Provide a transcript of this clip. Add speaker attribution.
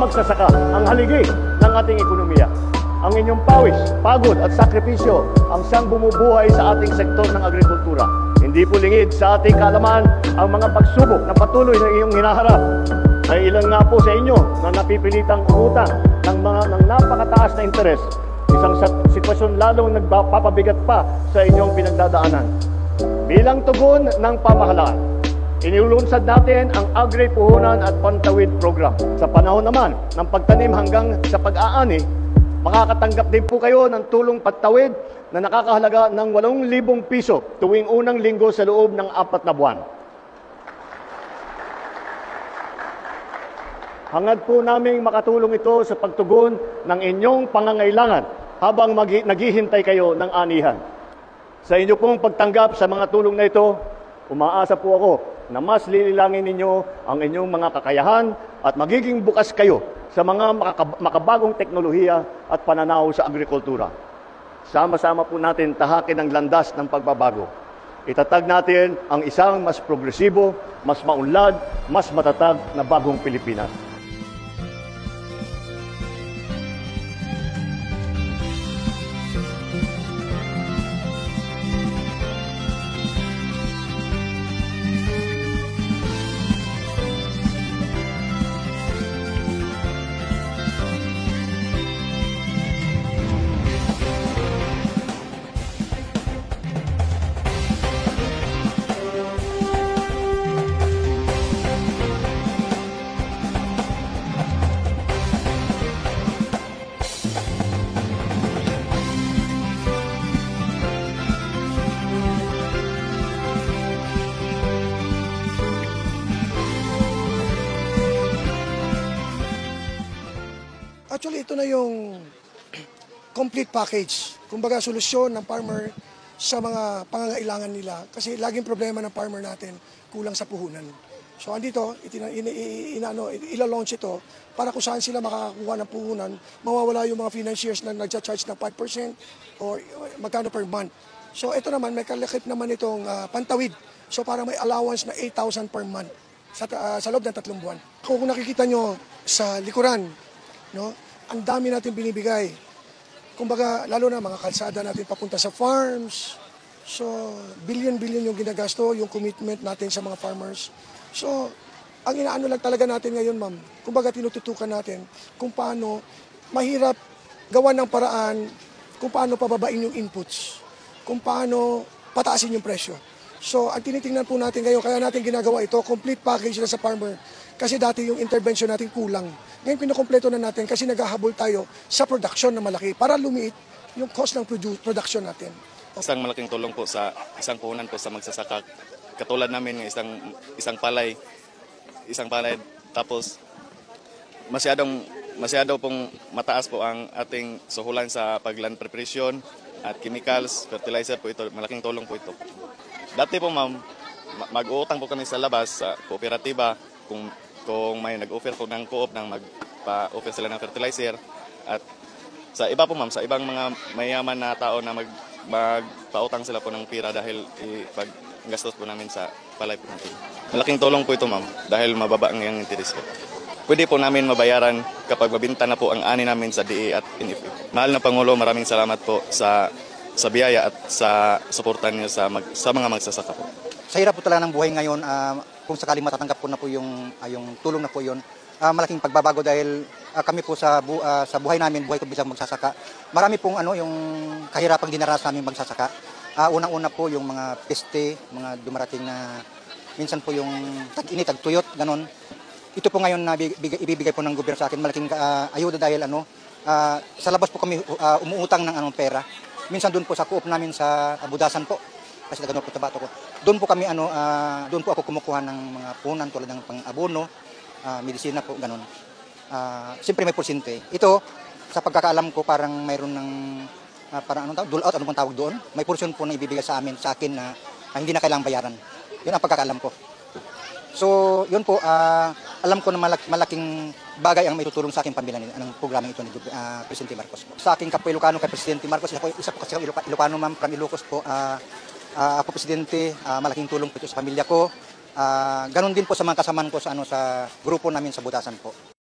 Speaker 1: magsasaka ang haligi ng ating ekonomiya. Ang inyong pawis, pagod at sakripisyo ang siyang bumubuhay sa ating sektor ng agrikultura. Hindi po lingid sa ating kaalaman ang mga pagsubok na patuloy na iyong hinaharap. Ay ilan nga po sa inyo na napipilitang umutang ng napakataas na interes. Isang sitwasyon lalong nagpapabigat pa sa inyong pinagdadaanan. Bilang tugon ng pamahalaan, inilunsad natin ang Agri-Puhunan at Pantawid Program. Sa panahon naman ng pagtanim hanggang sa pag-aani, makakatanggap din po kayo ng tulong pagtawid na nakakahalaga ng 8,000 piso tuwing unang linggo sa loob ng 4 na buwan. Hangad po naming makatulong ito sa pagtugon ng inyong pangangailangan habang naghihintay kayo ng anihan. Sa inyo pong pagtanggap sa mga tulong na ito, umaasa po ako na mas lililangin ninyo ang inyong mga kakayahan at magiging bukas kayo sa mga makabagong teknolohiya at pananaw sa agrikultura. Sama-sama po natin tahakin ang landas ng pagbabago. Itatag natin ang isang mas progresibo, mas maunlad, mas matatag na bagong Pilipinas.
Speaker 2: Actually, ito na yung complete package. Kumbaga, solusyon ng farmer sa mga pangangailangan nila. Kasi laging problema ng farmer natin, kulang sa puhunan. So, andito, ila-launch ito para kung saan sila makakakuha ng puhunan, mawawala yung mga financiers na nagcha-charge ng 5% or magkano per month. So, ito naman, may kalakip naman itong pantawid. So, para may allowance na 8,000 per month sa loob ng 3 buwan. Kung nakikita nyo sa likuran, no? Ang dami natin binibigay. Kumbaga, lalo na mga kalsada natin papunta sa farms. So, billion-billion yung ginagasto, yung commitment natin sa mga farmers. So, ang inaano lang talaga natin ngayon, ma'am, kumbaga tinututukan natin kung paano mahirap gawa ng paraan, kung paano pababain yung inputs, kung paano pataasin yung presyo. So, ang tinitingnan po natin ngayon, kaya natin ginagawa ito, complete package na sa farmer. Kasi dati yung intervention natin kulang. Ngayon pinukompleto na natin kasi naghahabol tayo sa production na malaki para lumiit yung cost ng production natin.
Speaker 3: Isang malaking tulong po sa isang puhunan po sa magsasaka. Katulad namin ng isang palay tapos masyado pong mataas po ang ating suhulan sa pagland preparation at chemicals, fertilizer po ito. Malaking tulong po ito. Dati po ma'am, mag-uutang po kami sa labas sa kooperatiba kung may nag-offer po ng co-op nang magpa-offer sila ng fertilizer. At sa iba po ma'am, sa ibang mga mayaman na tao na magpautang sila po ng pira dahil ipag-gastos po namin sa palay po natin. Malaking tulong po ito ma'am dahil mababa ang iyong interest po. Pwede po namin mabayaran kapag mabinta na po ang ani namin sa DA at NFA. Mahal na Pangulo, maraming salamat po sa biyaya at sa suportan niyo sa mga magsasaka po.
Speaker 4: Sa hirap po talaga ng buhay ngayon, kung sakaling matatanggap po na po yung tulong na po yun, malaking pagbabago dahil kami po sa buhay namin, buhay ko bilang magsasaka, marami pong yung kahirapang dinaranas namin magsasaka. Unang-una po yung mga peste, mga dumarating na minsan po yung tag-init, tag-tuyot, ganon. Ito po ngayon na ibibigay po ng gobyerno sa akin, malaking ayuda dahil sa labas po kami umuutang ng pera. Minsan doon po sa co-op namin sa Budasan po, kasi nagano po tabato ko. Doon po kami doon po ako kumukuha ng mga puhunan tulad ng pang-abono, medisina po ganon. Siyempre may porsyente. Ito sa pagkakaalam ko parang mayroon ng parang dole out, ano pang tawag doon? May porsyon po na ibibigay sa akin na hindi na kailangang bayaran. 'Yun ang pagkakaalam ko. So, 'yun po alam ko na malaking bagay ang may tutulong sa aking pamilya ng programang ito ni Presidente Marcos po. Sa aking kapwa Ilocano kay Presidente Marcos, isa po kasi Ilocano ma'am from Ilocos po. Ako Presidente, malaking tulong po ito sa pamilya ko. Ganon din po sa mga kasamaan ko sa grupo namin sa Budasan po.